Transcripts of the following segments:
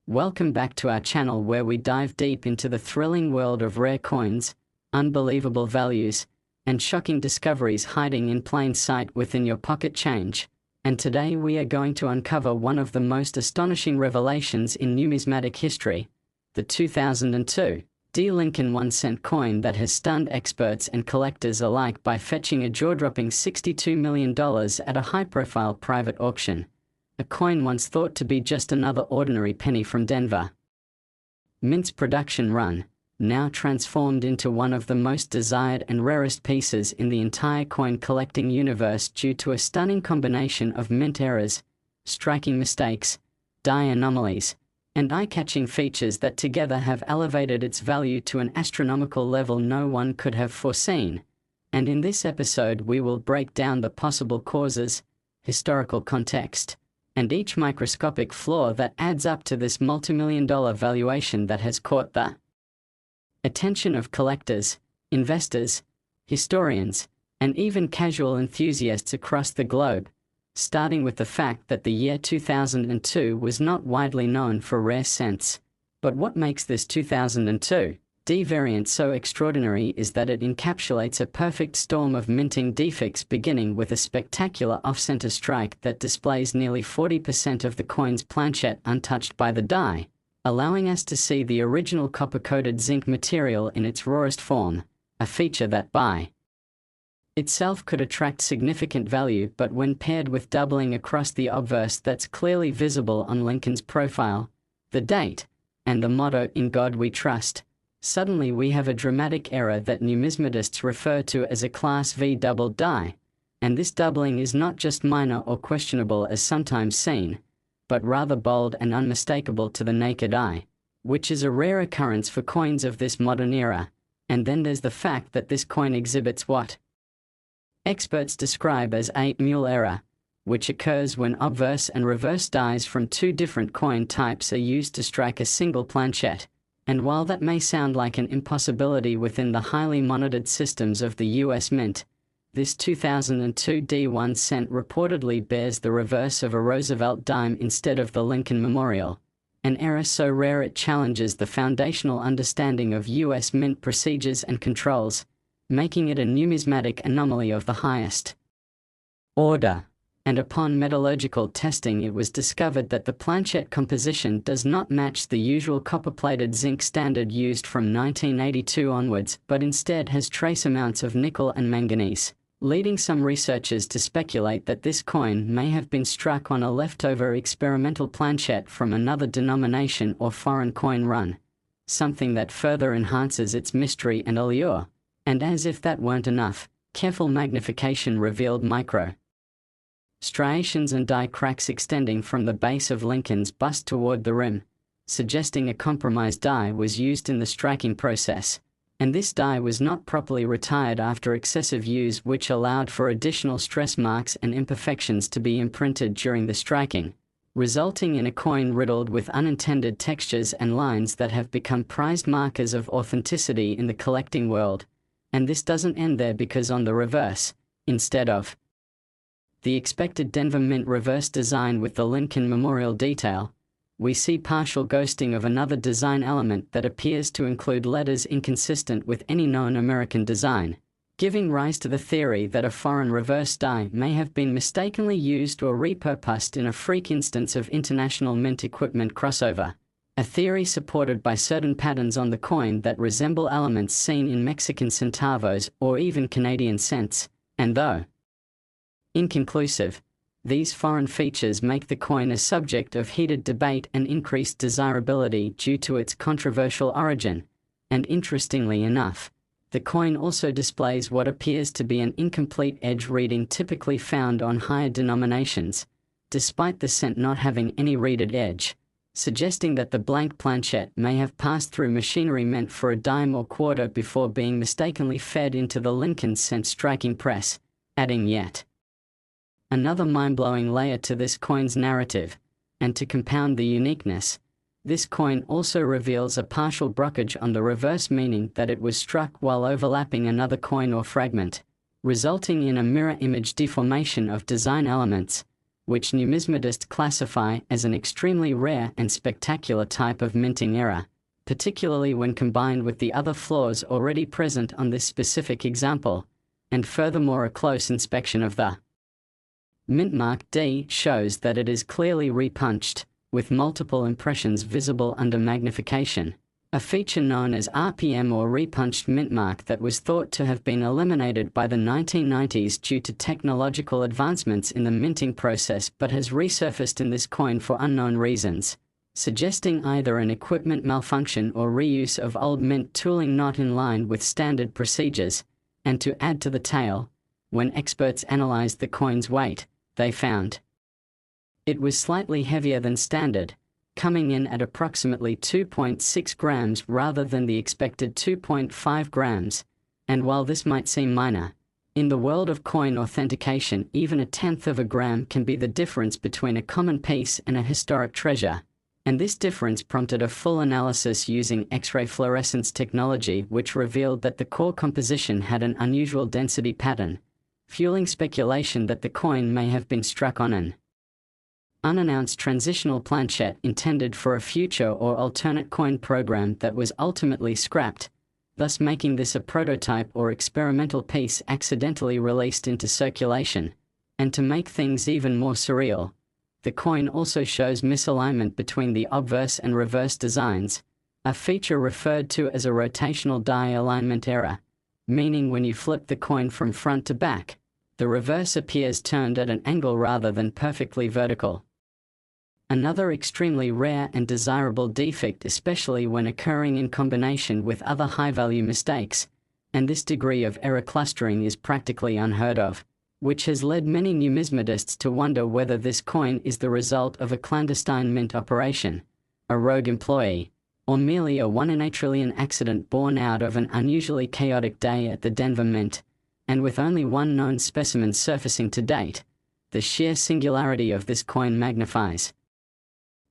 Welcome back to our channel where we dive deep into the thrilling world of rare coins, unbelievable values, and shocking discoveries hiding in plain sight within your pocket change. And today we are going to uncover one of the most astonishing revelations in numismatic history, the 2002 D. Lincoln 1-cent coin that has stunned experts and collectors alike by fetching a jaw-dropping $62 million at a high-profile private auction. A coin once thought to be just another ordinary penny from Denver Mint's production run, now transformed into one of the most desired and rarest pieces in the entire coin collecting universe due to a stunning combination of mint errors, striking mistakes, die anomalies, and eye-catching features that together have elevated its value to an astronomical level no one could have foreseen. And in this episode we will break down the possible causes, historical context, and each microscopic flaw that adds up to this multimillion-dollar valuation that has caught the attention of collectors, investors, historians, and even casual enthusiasts across the globe, starting with the fact that the year 2002 was not widely known for rare cents. But what makes this 2002 D variant so extraordinary is that it encapsulates a perfect storm of minting defects, beginning with a spectacular off-center strike that displays nearly 40% of the coin's planchet untouched by the die, allowing us to see the original copper-coated zinc material in its rawest form, a feature that by itself could attract significant value, but when paired with doubling across the obverse that's clearly visible on Lincoln's profile, the date, and the motto "In God We Trust," suddenly we have a dramatic error that numismatists refer to as a Class V double die, and this doubling is not just minor or questionable as sometimes seen, but rather bold and unmistakable to the naked eye, which is a rare occurrence for coins of this modern era. And then there's the fact that this coin exhibits what experts describe as a mule error, which occurs when obverse and reverse dies from two different coin types are used to strike a single planchet. And while that may sound like an impossibility within the highly monitored systems of the US Mint, this 2002 D1 cent reportedly bears the reverse of a Roosevelt dime instead of the Lincoln Memorial, an error so rare it challenges the foundational understanding of US Mint procedures and controls, making it a numismatic anomaly of the highest order. And upon metallurgical testing it was discovered that the planchet composition does not match the usual copper-plated zinc standard used from 1982 onwards, but instead has trace amounts of nickel and manganese, leading some researchers to speculate that this coin may have been struck on a leftover experimental planchet from another denomination or foreign coin run, something that further enhances its mystery and allure. And as if that weren't enough, careful magnification revealed micro striations and die cracks extending from the base of Lincoln's bust toward the rim, suggesting a compromised die was used in the striking process. And this die was not properly retired after excessive use, which allowed for additional stress marks and imperfections to be imprinted during the striking, resulting in a coin riddled with unintended textures and lines that have become prized markers of authenticity in the collecting world. And this doesn't end there, because on the reverse, instead of the expected Denver Mint reverse design with the Lincoln Memorial detail, we see partial ghosting of another design element that appears to include letters inconsistent with any known American design, giving rise to the theory that a foreign reverse die may have been mistakenly used or repurposed in a freak instance of international mint equipment crossover, a theory supported by certain patterns on the coin that resemble elements seen in Mexican centavos or even Canadian cents. And though inconclusive, these foreign features make the coin a subject of heated debate and increased desirability due to its controversial origin. And interestingly enough, the coin also displays what appears to be an incomplete edge reading typically found on higher denominations, despite the cent not having any reeded edge, suggesting that the blank planchet may have passed through machinery meant for a dime or quarter before being mistakenly fed into the Lincoln cent striking press, adding yet another mind-blowing layer to this coin's narrative. And to compound the uniqueness, this coin also reveals a partial brokerage on the reverse, meaning that it was struck while overlapping another coin or fragment, resulting in a mirror image deformation of design elements, which numismatists classify as an extremely rare and spectacular type of minting error, particularly when combined with the other flaws already present on this specific example, and furthermore a close inspection of the mint mark D shows that it is clearly repunched, with multiple impressions visible under magnification, a feature known as RPM or repunched mint mark that was thought to have been eliminated by the 1990s due to technological advancements in the minting process but has resurfaced in this coin for unknown reasons, suggesting either an equipment malfunction or reuse of old mint tooling not in line with standard procedures. And to add to the tale, when experts analyzed the coin's weight, they found it was slightly heavier than standard, coming in at approximately 2.6 grams rather than the expected 2.5 grams, and while this might seem minor, in the world of coin authentication even a tenth of a gram can be the difference between a common piece and a historic treasure, and this difference prompted a full analysis using X-ray fluorescence technology which revealed that the core composition had an unusual density pattern, fueling speculation that the coin may have been struck on an unannounced transitional planchette intended for a future or alternate coin program that was ultimately scrapped, thus making this a prototype or experimental piece accidentally released into circulation. And to make things even more surreal, the coin also shows misalignment between the obverse and reverse designs, a feature referred to as a rotational die alignment error, meaning when you flip the coin from front to back, the reverse appears turned at an angle rather than perfectly vertical. Another extremely rare and desirable defect, especially when occurring in combination with other high-value mistakes, and this degree of error clustering is practically unheard of, which has led many numismatists to wonder whether this coin is the result of a clandestine mint operation, a rogue employee, or merely a 1 in a trillion accident born out of an unusually chaotic day at the Denver Mint. And with only one known specimen surfacing to date, the sheer singularity of this coin magnifies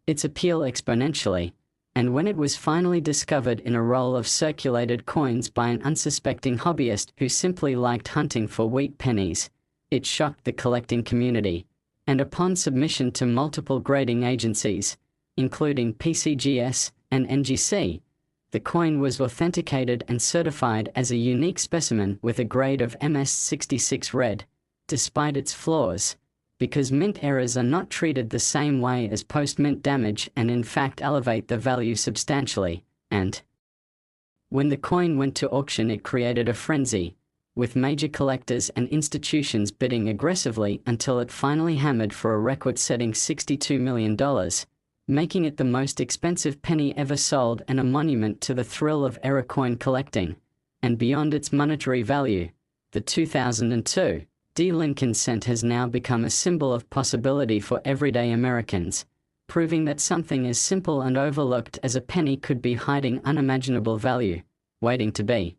its appeal exponentially, and when it was finally discovered in a roll of circulated coins by an unsuspecting hobbyist who simply liked hunting for wheat pennies, it shocked the collecting community, and upon submission to multiple grading agencies, including PCGS and NGC, the coin was authenticated and certified as a unique specimen with a grade of MS66 red, despite its flaws, because mint errors are not treated the same way as post-mint damage and in fact elevate the value substantially, and when the coin went to auction it created a frenzy, with major collectors and institutions bidding aggressively until it finally hammered for a record-setting $62 million, making it the most expensive penny ever sold and a monument to the thrill of error coin collecting. And beyond its monetary value, the 2002 D. Lincoln cent has now become a symbol of possibility for everyday Americans, proving that something as simple and overlooked as a penny could be hiding unimaginable value, waiting to be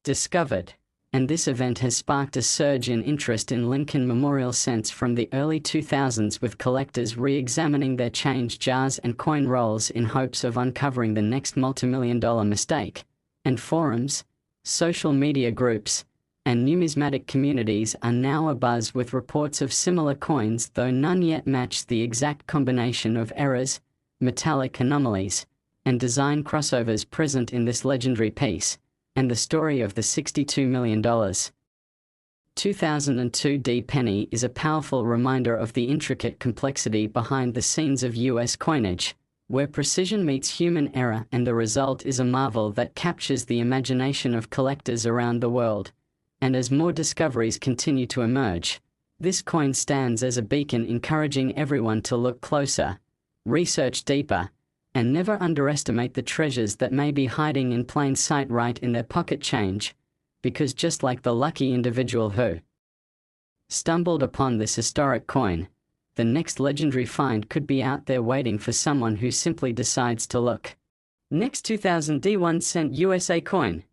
discovered. And this event has sparked a surge in interest in Lincoln memorial cents from the early 2000s, with collectors re-examining their change jars and coin rolls in hopes of uncovering the next multimillion-dollar mistake. And forums, social media groups, and numismatic communities are now abuzz with reports of similar coins, though none yet match the exact combination of errors, metallic anomalies, and design crossovers present in this legendary piece, and the story of the $62 million 2002 D penny is a powerful reminder of the intricate complexity behind the scenes of US coinage, where precision meets human error, and the result is a marvel that captures the imagination of collectors around the world. And as more discoveries continue to emerge, this coin stands as a beacon encouraging everyone to look closer, research deeper, and never underestimate the treasures that may be hiding in plain sight right in their pocket change, because just like the lucky individual who stumbled upon this historic coin, the next legendary find could be out there waiting for someone who simply decides to look. Next 2000 D1 cent USA coin,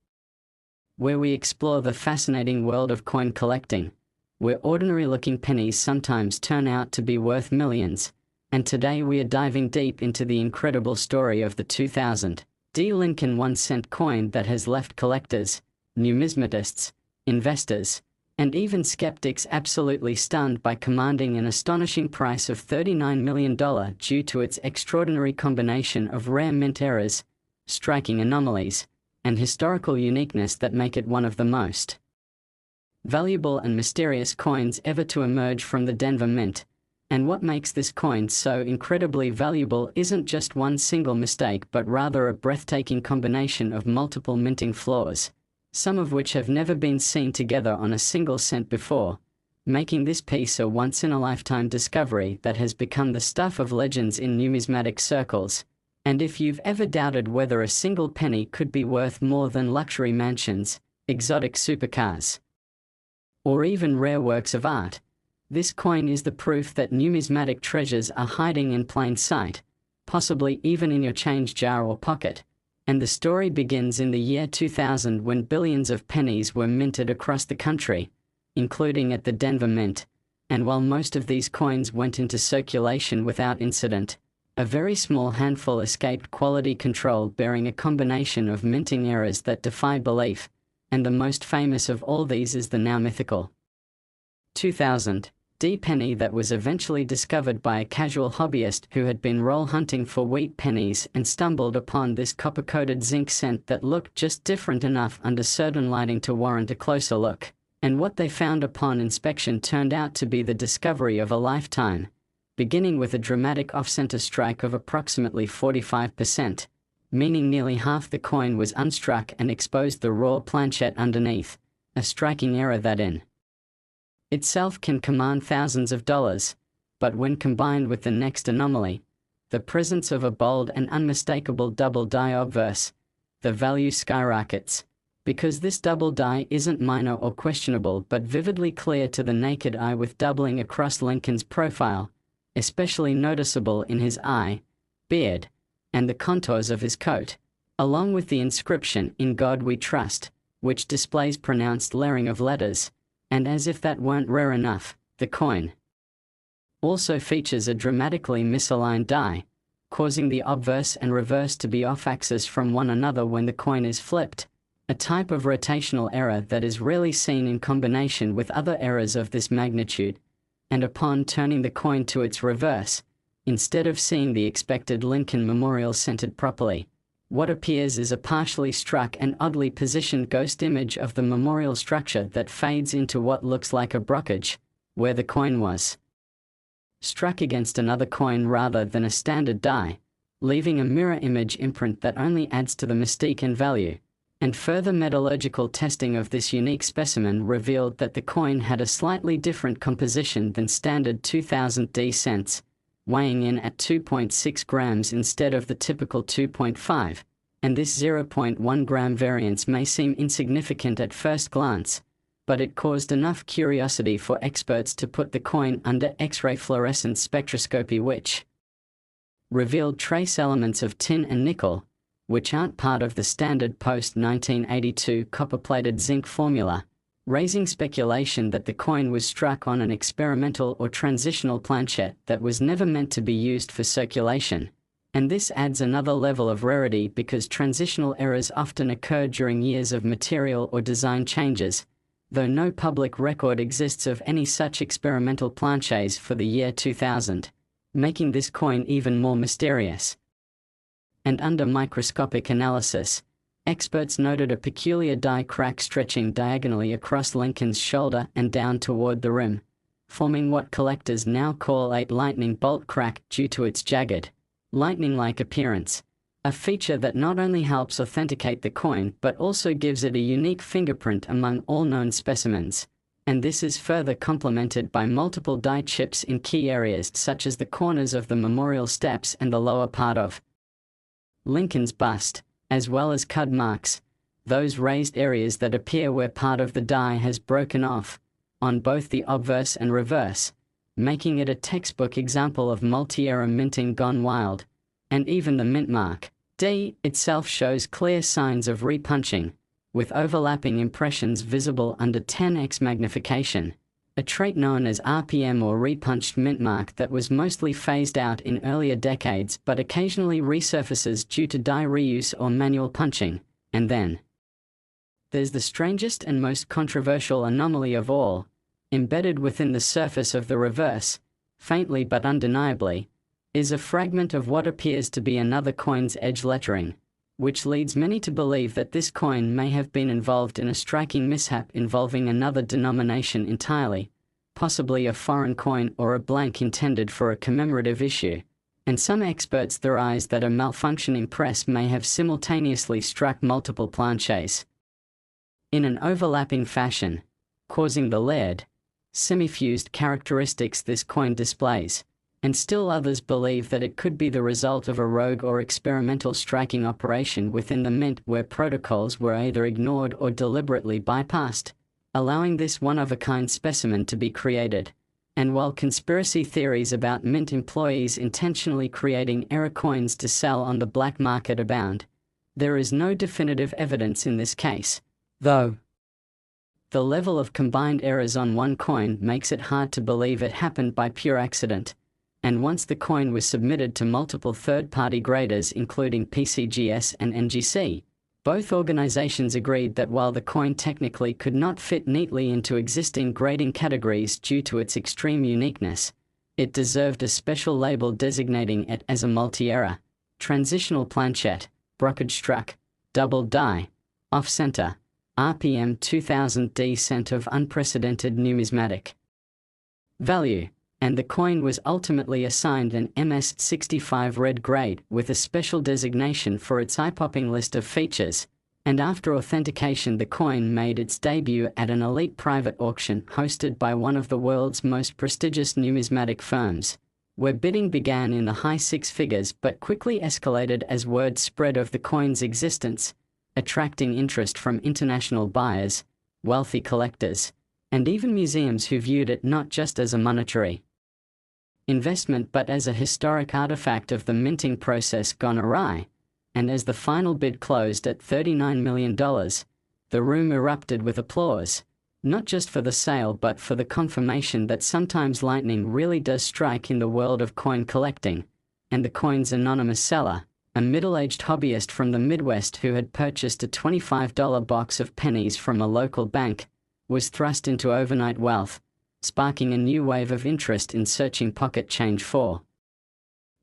where we explore the fascinating world of coin collecting, where ordinary-looking pennies sometimes turn out to be worth millions. And today we are diving deep into the incredible story of the 2000 D Lincoln 1 cent coin that has left collectors, numismatists, investors, and even skeptics absolutely stunned by commanding an astonishing price of $39 million due to its extraordinary combination of rare mint errors, striking anomalies, and historical uniqueness that make it one of the most valuable and mysterious coins ever to emerge from the Denver Mint. And what makes this coin so incredibly valuable isn't just one single mistake, but rather a breathtaking combination of multiple minting flaws, some of which have never been seen together on a single cent before, making this piece a once-in-a-lifetime discovery that has become the stuff of legends in numismatic circles. And if you've ever doubted whether a single penny could be worth more than luxury mansions, exotic supercars, or even rare works of art, this coin is the proof that numismatic treasures are hiding in plain sight, possibly even in your change jar or pocket. And the story begins in the year 2000, when billions of pennies were minted across the country, including at the Denver Mint. And while most of these coins went into circulation without incident, a very small handful escaped quality control, bearing a combination of minting errors that defy belief. And the most famous of all these is the now mythical 2000 D penny that was eventually discovered by a casual hobbyist who had been roll hunting for wheat pennies and stumbled upon this copper-coated zinc cent that looked just different enough under certain lighting to warrant a closer look. And what they found upon inspection turned out to be the discovery of a lifetime, beginning with a dramatic off-center strike of approximately 45%, meaning nearly half the coin was unstruck and exposed the raw planchette underneath, a striking error that in itself can command thousands of dollars. But when combined with the next anomaly, the presence of a bold and unmistakable double die obverse, the value skyrockets, because this double die isn't minor or questionable but vividly clear to the naked eye, with doubling across Lincoln's profile, especially noticeable in his eye, beard, and the contours of his coat, along with the inscription "In God We Trust," which displays pronounced layering of letters. And as if that weren't rare enough, the coin also features a dramatically misaligned die, causing the obverse and reverse to be off-axis from one another when the coin is flipped, a type of rotational error that is rarely seen in combination with other errors of this magnitude. And upon turning the coin to its reverse, instead of seeing the expected Lincoln Memorial centered properly, what appears is a partially struck and oddly positioned ghost image of the memorial structure that fades into what looks like a brokerage, where the coin was struck against another coin rather than a standard die, leaving a mirror image imprint that only adds to the mystique and value. And further metallurgical testing of this unique specimen revealed that the coin had a slightly different composition than standard 2000 D cents, weighing in at 2.6 grams instead of the typical 2.5, and this 0.1 gram variance may seem insignificant at first glance, but it caused enough curiosity for experts to put the coin under X-ray fluorescence spectroscopy, which revealed trace elements of tin and nickel, which aren't part of the standard post-1982 copper-plated zinc formula, raising speculation that the coin was struck on an experimental or transitional planchette that was never meant to be used for circulation. And this adds another level of rarity because transitional errors often occur during years of material or design changes, though no public record exists of any such experimental planchets for the year 2000, making this coin even more mysterious. And under microscopic analysis, experts noted a peculiar die crack stretching diagonally across Lincoln's shoulder and down toward the rim, forming what collectors now call a lightning bolt crack due to its jagged, lightning-like appearance, a feature that not only helps authenticate the coin but also gives it a unique fingerprint among all known specimens. And this is further complemented by multiple die chips in key areas such as the corners of the memorial steps and the lower part of Lincoln's bust, as well as cud marks, those raised areas that appear where part of the die has broken off, on both the obverse and reverse, making it a textbook example of multi-era minting gone wild. And even the mint mark D itself shows clear signs of repunching, with overlapping impressions visible under 10x magnification, a trait known as RPM or repunched mint mark that was mostly phased out in earlier decades but occasionally resurfaces due to die reuse or manual punching. And then There's the strangest and most controversial anomaly of all. Embedded within the surface of the reverse, faintly but undeniably, is a fragment of what appears to be another coin's edge lettering, which leads many to believe that this coin may have been involved in a striking mishap involving another denomination entirely, possibly a foreign coin or a blank intended for a commemorative issue, and some experts theorize that a malfunctioning press may have simultaneously struck multiple planches in an overlapping fashion, causing the layered, semi-fused characteristics this coin displays, and still others believe that it could be the result of a rogue or experimental striking operation within the mint where protocols were either ignored or deliberately bypassed, allowing this one-of-a-kind specimen to be created. And while conspiracy theories about mint employees intentionally creating error coins to sell on the black market abound, there is no definitive evidence in this case, though. The level of combined errors on one coin makes it hard to believe it happened by pure accident, and once the coin was submitted to multiple third-party graders including PCGS and NGC, both organizations agreed that while the coin technically could not fit neatly into existing grading categories due to its extreme uniqueness, it deserved a special label designating it as a multi-error, transitional planchette, brokerage struck, double die, off-center, RPM 2000D cent of unprecedented numismatic value, and the coin was ultimately assigned an MS-65 red grade with a special designation for its eye-popping list of features, and after authentication the coin made its debut at an elite private auction hosted by one of the world's most prestigious numismatic firms, where bidding began in the high six figures but quickly escalated as word spread of the coin's existence, attracting interest from international buyers, wealthy collectors, and even museums who viewed it not just as a monetary investment but as a historic artifact of the minting process gone awry. And as the final bid closed at $39 million, the room erupted with applause, not just for the sale but for the confirmation that sometimes lightning really does strike in the world of coin collecting, and the coin's anonymous seller, a middle-aged hobbyist from the Midwest who had purchased a $25 box of pennies from a local bank, was thrust into overnight wealth, sparking a new wave of interest in searching pocket change for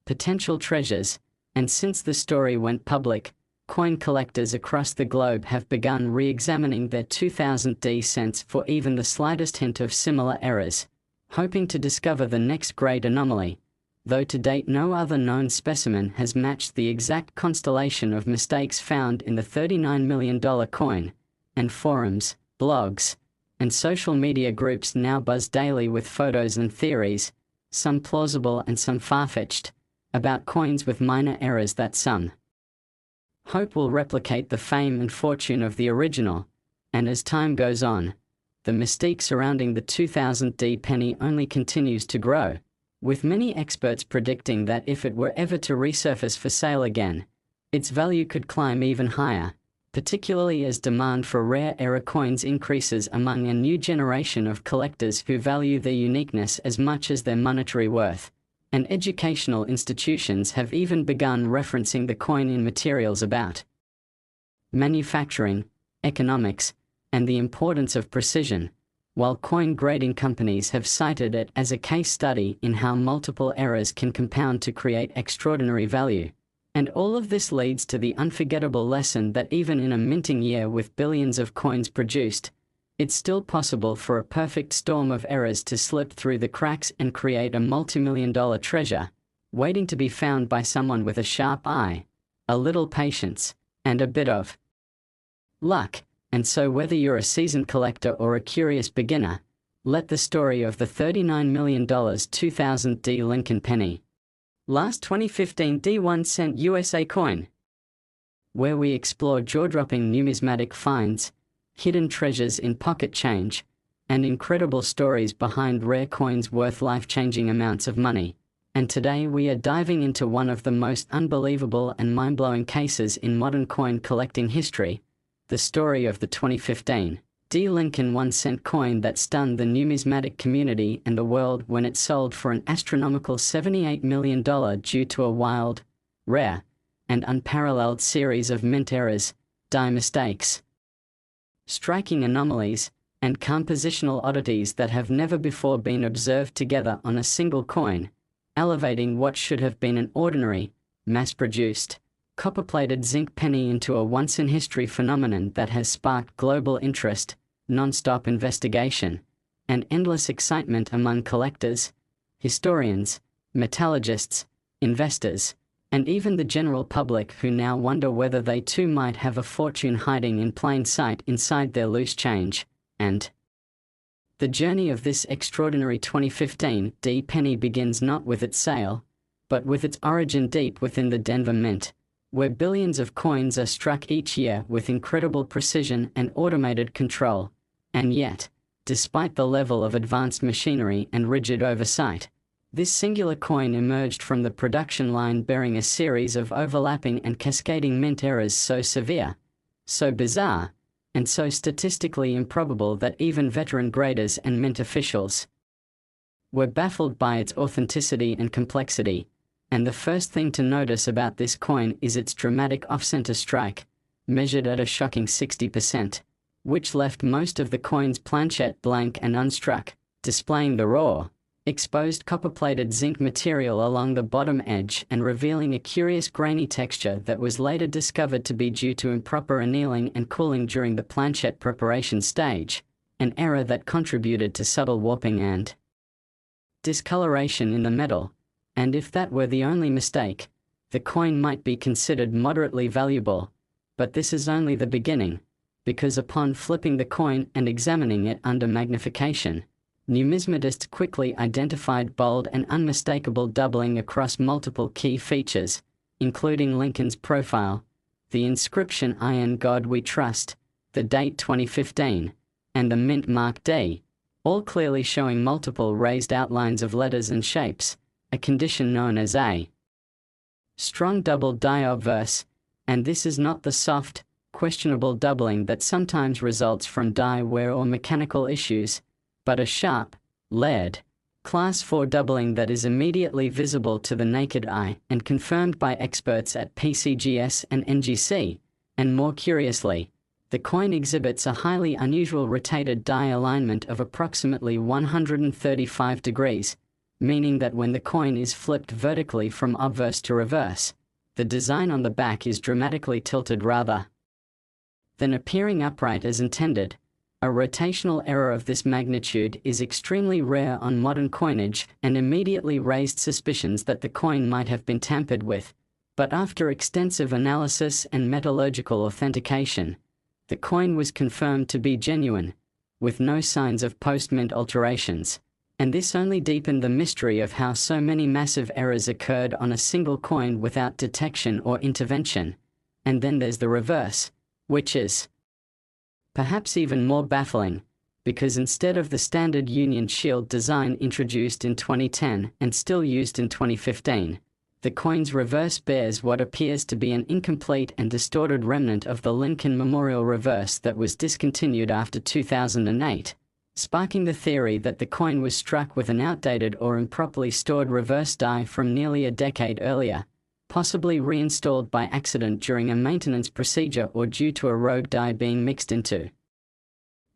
potential treasures. And since the story went public, coin collectors across the globe have begun re-examining their 2000D cents for even the slightest hint of similar errors, hoping to discover the next great anomaly, though to date no other known specimen has matched the exact constellation of mistakes found in the $39 million coin, and forums, blogs, and social media groups now buzz daily with photos and theories, some plausible and some far-fetched, about coins with minor errors that some hope will replicate the fame and fortune of the original. And as time goes on, the mystique surrounding the 2000D penny only continues to grow, with many experts predicting that if it were ever to resurface for sale again, its value could climb even higher, particularly as demand for rare error coins increases among a new generation of collectors who value their uniqueness as much as their monetary worth. And educational institutions have even begun referencing the coin in materials about manufacturing, economics, and the importance of precision, while coin grading companies have cited it as a case study in how multiple errors can compound to create extraordinary value. And all of this leads to the unforgettable lesson that even in a minting year with billions of coins produced, it's still possible for a perfect storm of errors to slip through the cracks and create a multi-million-dollar treasure, waiting to be found by someone with a sharp eye, a little patience, and a bit of luck. And so whether you're a seasoned collector or a curious beginner, let the story of the $39 million 2000D Lincoln penny, last 2015 D1 cent USA coin, where we explore jaw-dropping numismatic finds, hidden treasures in pocket change, and incredible stories behind rare coins worth life-changing amounts of money. And today we are diving into one of the most unbelievable and mind-blowing cases in modern coin collecting history, the story of the 2015 D. Lincoln 1-cent coin that stunned the numismatic community and the world when it sold for an astronomical $78 million due to a wild, rare, and unparalleled series of mint errors, die mistakes, striking anomalies, and compositional oddities that have never before been observed together on a single coin, elevating what should have been an ordinary, mass-produced, copper-plated zinc penny into a once-in-history phenomenon that has sparked global interest, non-stop investigation, and endless excitement among collectors, historians, metallurgists, investors, and even the general public, who now wonder whether they too might have a fortune hiding in plain sight inside their loose change. And the journey of this extraordinary 2015 D penny begins not with its sale, but with its origin deep within the Denver Mint, where billions of coins are struck each year with incredible precision and automated control. And yet, despite the level of advanced machinery and rigid oversight, this singular coin emerged from the production line bearing a series of overlapping and cascading mint errors so severe, so bizarre, and so statistically improbable that even veteran graders and mint officials were baffled by its authenticity and complexity. And the first thing to notice about this coin is its dramatic off-center strike, measured at a shocking 60%, which left most of the coin's planchette blank and unstruck, displaying the raw, exposed copper-plated zinc material along the bottom edge and revealing a curious grainy texture that was later discovered to be due to improper annealing and cooling during the planchette preparation stage, an error that contributed to subtle warping and discoloration in the metal. And if that were the only mistake, the coin might be considered moderately valuable. But this is only the beginning, because upon flipping the coin and examining it under magnification, numismatists quickly identified bold and unmistakable doubling across multiple key features, including Lincoln's profile, the inscription "Iron God We Trust," the date 2015, and the mint mark D, all clearly showing multiple raised outlines of letters and shapes, a condition known as a strong double die obverse. And this is not the soft, questionable doubling that sometimes results from die wear or mechanical issues, but a sharp, layered, Class 4 doubling that is immediately visible to the naked eye and confirmed by experts at PCGS and NGC. And more curiously, the coin exhibits a highly unusual rotated die alignment of approximately 135 degrees, meaning that when the coin is flipped vertically from obverse to reverse, the design on the back is dramatically tilted rather than appearing upright as intended. A rotational error of this magnitude is extremely rare on modern coinage and immediately raised suspicions that the coin might have been tampered with. But after extensive analysis and metallurgical authentication, the coin was confirmed to be genuine, with no signs of post-mint alterations. And this only deepened the mystery of how so many massive errors occurred on a single coin without detection or intervention. And then there's the reverse, which is perhaps even more baffling, because instead of the standard Union Shield design introduced in 2010 and still used in 2015, the coin's reverse bears what appears to be an incomplete and distorted remnant of the Lincoln Memorial reverse that was discontinued after 2008, sparking the theory that the coin was struck with an outdated or improperly stored reverse die from nearly a decade earlier, possibly reinstalled by accident during a maintenance procedure or due to a rogue die being mixed into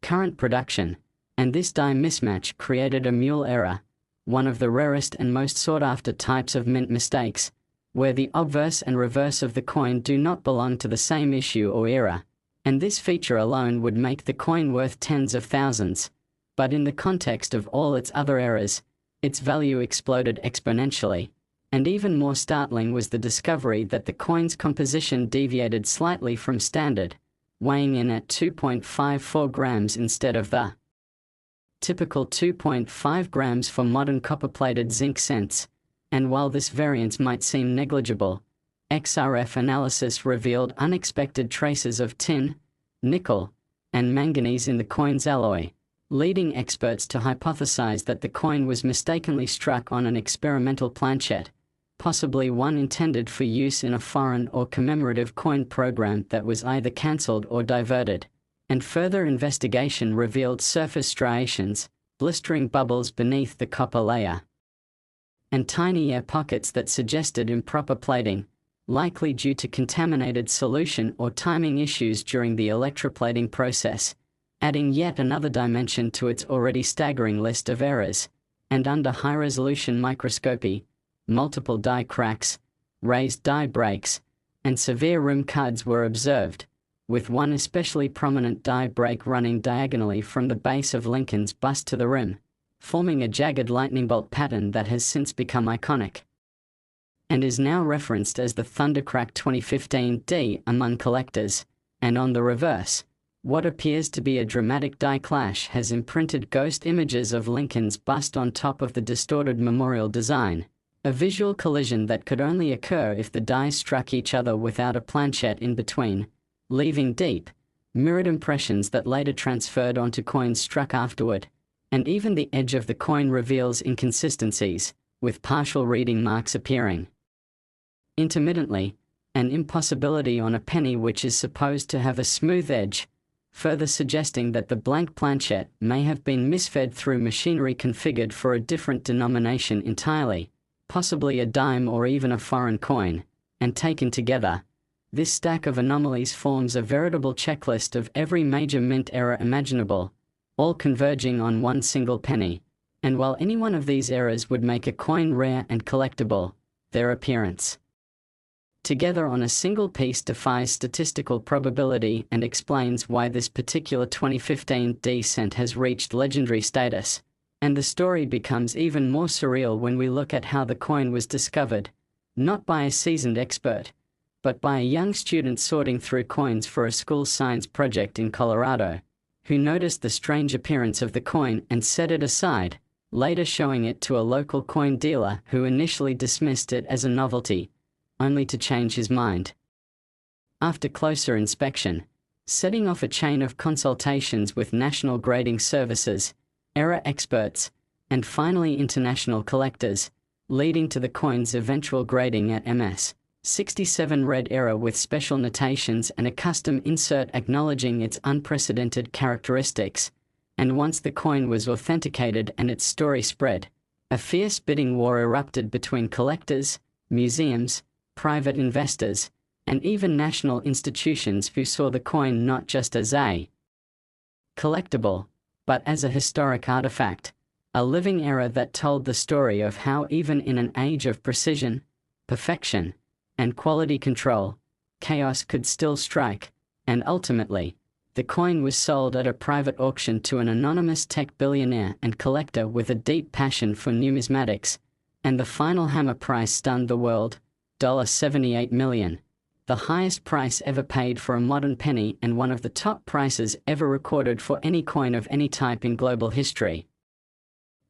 current production. And this die mismatch created a mule error, one of the rarest and most sought-after types of mint mistakes, where the obverse and reverse of the coin do not belong to the same issue or era. And this feature alone would make the coin worth tens of thousands. But in the context of all its other errors, its value exploded exponentially. And even more startling was the discovery that the coin's composition deviated slightly from standard, weighing in at 2.54 grams instead of the typical 2.5 grams for modern copper-plated zinc cents. And while this variance might seem negligible, XRF analysis revealed unexpected traces of tin, nickel, and manganese in the coin's alloy, leading experts to hypothesize that the coin was mistakenly struck on an experimental planchette, possibly one intended for use in a foreign or commemorative coin program that was either cancelled or diverted. And further investigation revealed surface striations, blistering bubbles beneath the copper layer, and tiny air pockets that suggested improper plating, likely due to contaminated solution or timing issues during the electroplating process. adding yet another dimension to its already staggering list of errors. And under high-resolution microscopy, multiple die cracks, raised die breaks, and severe rim cuts were observed, with one especially prominent die break running diagonally from the base of Lincoln's bust to the rim, forming a jagged lightning bolt pattern that has since become iconic and is now referenced as the Thundercrack 2015D among collectors. And on the reverse, what appears to be a dramatic die clash has imprinted ghost images of Lincoln's bust on top of the distorted memorial design, a visual collision that could only occur if the dies struck each other without a planchette in between, leaving deep, mirrored impressions that later transferred onto coins struck afterward. And even the edge of the coin reveals inconsistencies, with partial reading marks appearing intermittently, an impossibility on a penny which is supposed to have a smooth edge, further suggesting that the blank planchette may have been misfed through machinery configured for a different denomination entirely, possibly a dime or even a foreign coin. And taken together, this stack of anomalies forms a veritable checklist of every major mint error imaginable, all converging on one single penny. And while any one of these errors would make a coin rare and collectible, their appearance together on a single piece defies statistical probability and explains why this particular 2015 D cent has reached legendary status. And the story becomes even more surreal when we look at how the coin was discovered, not by a seasoned expert, but by a young student sorting through coins for a school science project in Colorado, who noticed the strange appearance of the coin and set it aside, later showing it to a local coin dealer who initially dismissed it as a novelty, only to change his mind after closer inspection, setting off a chain of consultations with national grading services, error experts, and finally international collectors, leading to the coin's eventual grading at MS 67 red error with special notations and a custom insert acknowledging its unprecedented characteristics. And once the coin was authenticated and its story spread, a fierce bidding war erupted between collectors, museums, private investors, and even national institutions who saw the coin not just as a collectible, but as a historic artifact, a living error that told the story of how even in an age of precision, perfection, and quality control, chaos could still strike. And ultimately, the coin was sold at a private auction to an anonymous tech billionaire and collector with a deep passion for numismatics, and the final hammer price stunned the world, $78 million, the highest price ever paid for a modern penny and one of the top prices ever recorded for any coin of any type in global history.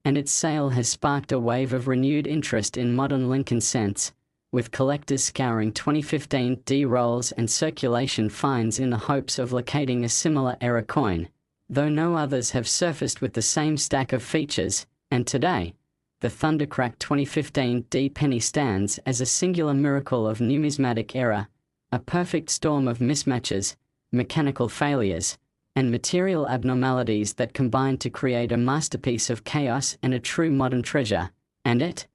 And its sale has sparked a wave of renewed interest in modern Lincoln cents, with collectors scouring 2015 D rolls and circulation finds in the hopes of locating a similar era coin, though no others have surfaced with the same stack of features. And today, the Thundercrack 2015 D penny stands as a singular miracle of numismatic error, a perfect storm of mismatches, mechanical failures, and material abnormalities that combine to create a masterpiece of chaos and a true modern treasure. And it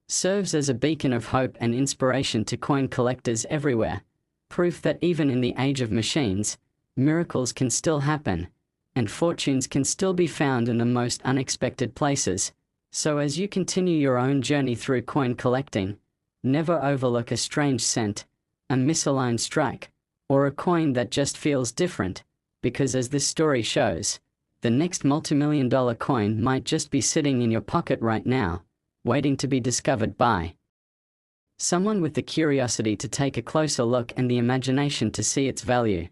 serves as a beacon of hope and inspiration to coin collectors everywhere, proof that even in the age of machines, miracles can still happen, and fortunes can still be found in the most unexpected places. So as you continue your own journey through coin collecting, never overlook a strange cent, a misaligned strike, or a coin that just feels different, because as this story shows, the next multi-million-dollar coin might just be sitting in your pocket right now, waiting to be discovered by someone with the curiosity to take a closer look and the imagination to see its value.